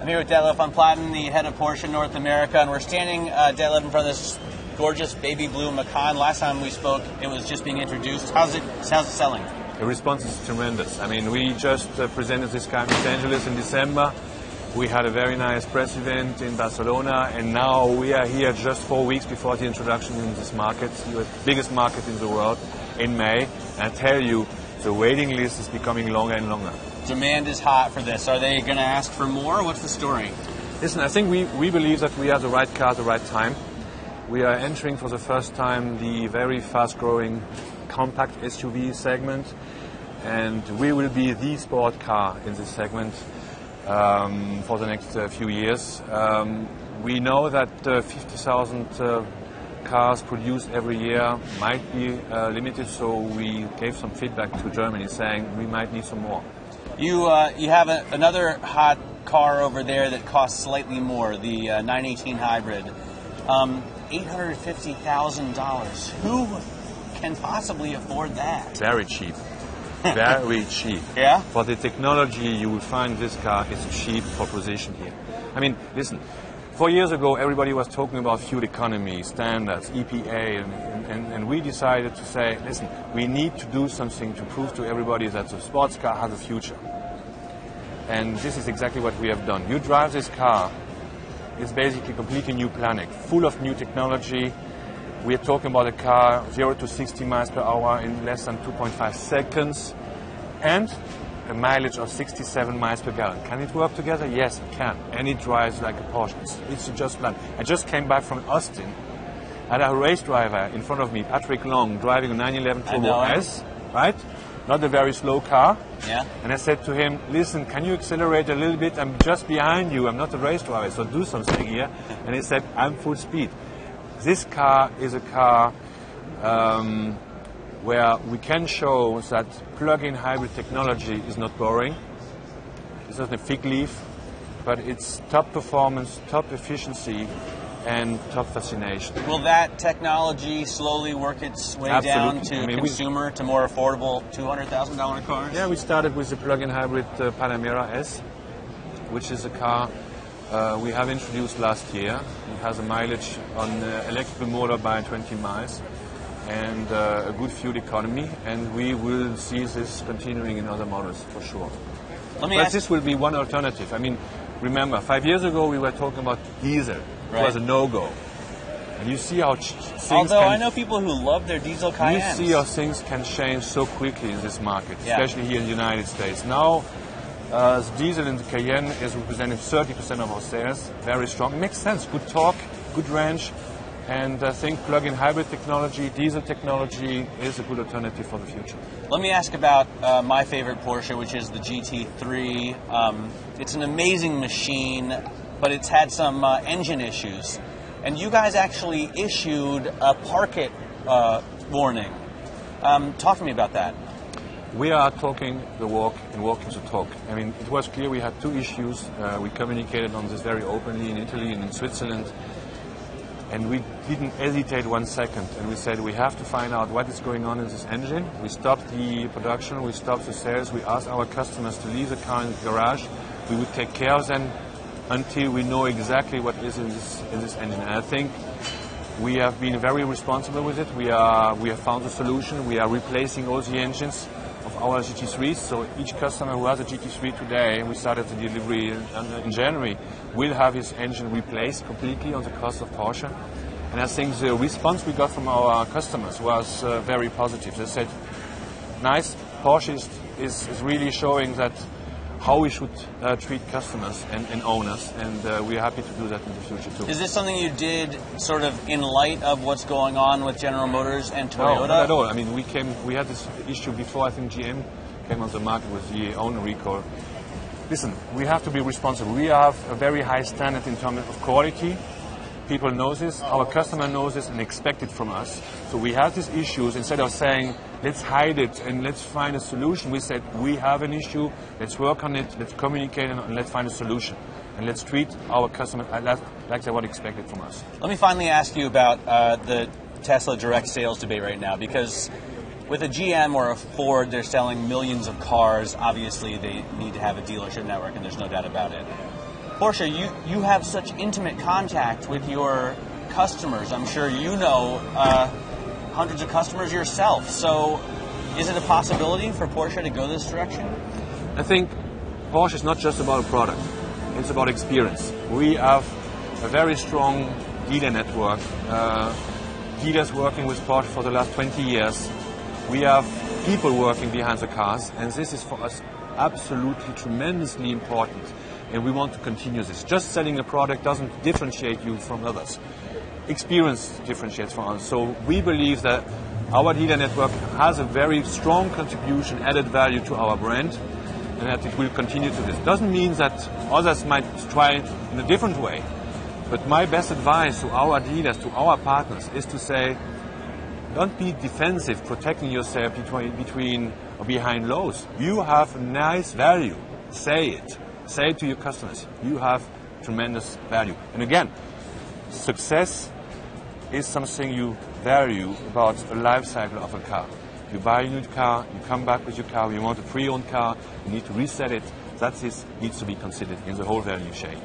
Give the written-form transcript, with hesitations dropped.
I'm here with Detlef van Platen, the head of Porsche North America, and we're standing, Detlef, in front of this gorgeous baby blue Macan. Last time we spoke, it was just being introduced. How's it selling? The response is tremendous. I mean, we just presented this car in Los Angeles in December. We had a very nice press event in Barcelona, and now we are here just 4 weeks before the introduction in this market, the biggest market in the world, in May. And I tell you, the waiting list is becoming longer and longer. Demand is hot for this. Are they going to ask for more? What's the story? Listen, I think we believe that we are the right car at the right time. We are entering for the first time the very fast-growing compact SUV segment, and we will be the sport car in this segment for the next few years. We know that 50,000 cars produced every year might be limited, so we gave some feedback to Germany saying we might need some more. You have another hot car over there that costs slightly more, the 918 Hybrid. $850,000. Who can possibly afford that? Very cheap. Very cheap. Yeah? For the technology, you will find this car is a cheap proposition here. I mean, listen, 4 years ago, everybody was talking about fuel economy, standards, EPA, and we decided to say, listen, we need to do something to prove to everybody that the sports car has a future. And this is exactly what we have done. You drive this car, it's basically a completely new planet, full of new technology. We are talking about a car 0 to 60 miles per hour in less than 2.5 seconds, and a mileage of 67 miles per gallon. Can it work together? Yes, it can. And it drives like a Porsche. It's just planned. I just came back from Austin. I had a race driver in front of me, Patrick Long, driving a 911 Turbo S, right? Not a very slow car. Yeah. And I said to him, listen, can you accelerate a little bit? I'm just behind you. I'm not a race driver, so do something here. And he said, I'm full speed. This car is a car where we can show that plug-in hybrid technology is not boring. It's not a fig leaf, but it's top performance, top efficiency, and top fascination. Will that technology slowly work its way down to consumer, to more affordable $200,000 cars? Yeah, we started with the plug-in hybrid Panamera S, which is a car we have introduced last year. It has a mileage on electrical motor by 20 miles and a good fuel economy, and we will see this continuing in other models for sure. But this will be one alternative. I mean, remember, 5 years ago we were talking about diesel. It was a no-go. And you see how things I know people who love their diesel Cayennes. You see how things can change so quickly in this market, especially here in the United States. Now, the diesel in the Cayenne is representing 30% of our sales. Very strong. It makes sense. Good torque, good range. And I think plug-in hybrid technology, diesel technology is a good alternative for the future. Let me ask about my favorite Porsche, which is the GT3. It's an amazing machine, but it's had some engine issues. And you guys actually issued a park it warning. Talk to me about that. We are talking the walk and walking the talk. I mean, it was clear we had two issues. We communicated on this very openly in Italy and in Switzerland. And we didn't hesitate 1 second. And we said, we have to find out what is going on in this engine. We stopped the production, we stopped the sales. We asked our customers to leave the car in the garage. We would take care of them until we know exactly what is in this engine. And I think we have been very responsible with it. We have found a solution. We are replacing all the engines of our GT3s. So each customer who has a GT3 today, and we started the delivery in January, will have his engine replaced completely on the cost of Porsche. And I think the response we got from our customers was very positive. They said, nice, Porsche is really showing that how we should treat customers and owners, and we're happy to do that in the future too. Is this something you did sort of in light of what's going on with General Motors and Toyota? No, not at all. I mean, we had this issue before. I think GM came on the market with the owner recall. Listen, we have to be responsible. We have a very high standard in terms of quality. People know this, our customer knows this and expect it from us. So we have these issues. Instead of saying, let's hide it and let's find a solution, we said, we have an issue, let's work on it, let's communicate and let's find a solution. And let's treat our customers like they would expect it from us. Let me finally ask you about the Tesla direct sales debate right now, because with a GM or a Ford, they're selling millions of cars. Obviously, they need to have a dealership network, and there's no doubt about it. Porsche, you have such intimate contact with your customers. I'm sure you know hundreds of customers yourself. So is it a possibility for Porsche to go this direction? I think Porsche is not just about a product. It's about experience. We have a very strong dealer network. Dealers working with Porsche for the last 20 years. We have people working behind the cars, and this is for us absolutely tremendously important, and we want to continue this. Just selling a product doesn't differentiate you from others. Experience differentiates from us. So we believe that our dealer network has a very strong contribution, added value to our brand, and that it will continue to this. Doesn't mean that others might try it in a different way, but my best advice to our dealers, to our partners, is to say, don't be defensive, protecting yourself between or behind lows. You have a nice value. Say it. Say it to your customers. You have tremendous value. And again, success is something you value about the life cycle of a car. You buy a new car, you come back with your car, you want a pre-owned car, you need to reset it. That needs to be considered in the whole value chain.